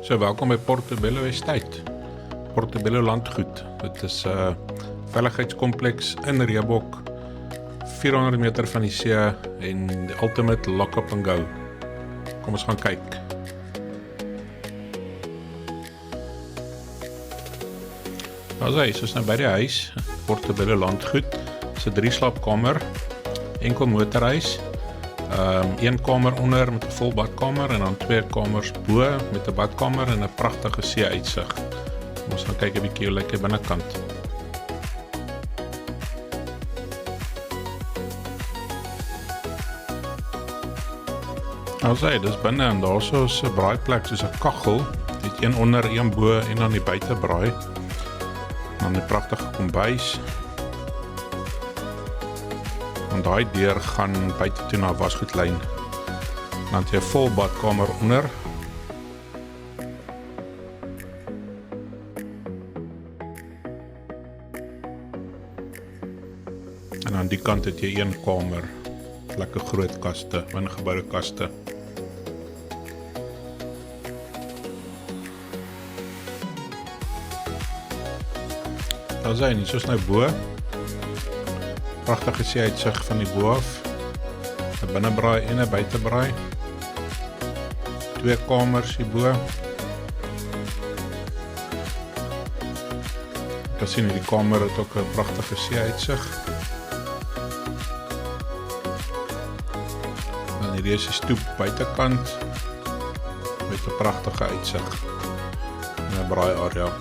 So, welkom by Portobello Estate, Portobello Landgoed. Dit is 'n veiligheidskompleks in Reebok, 400 meter van die see en die ultimate lock-up and go. Kom ons gaan kyk. Ons is nou by die huis, Portobello Landgoed. Dit is 'n 3-slaapkamer, enkel motorhuis. Een kamer onder met 'n vol badkamer en dan 2 kamers bo met 'n badkamer en 'n pragtige see-uitsig. Ons gaan kyk 'n bietjie hoe lyk die binnekant. Dis binne en daarso is 'n braaiplek soos 'n kaggel. Dit een onder, een bo en dan die buitebraai. Dan 'n pragtige kombuis. En daai deur gaan buite toe na wasgoedlyn. Dan het jy 'n vol badkamer onder. En aan die kant het jy een kamer, lekker groot kaste, ingeboude kaste. Daar is nie soos nou bo. Pragtige see-uitsig van die bo af. 'n binnebraai en 'n buitebraai. 2 kamers hierbo. Jy kan sien die kamer het ook 'n pragtige see-uitsig. Dan hierdie is die stoep buitekant met 'n pragtige uitsig en 'n braai area.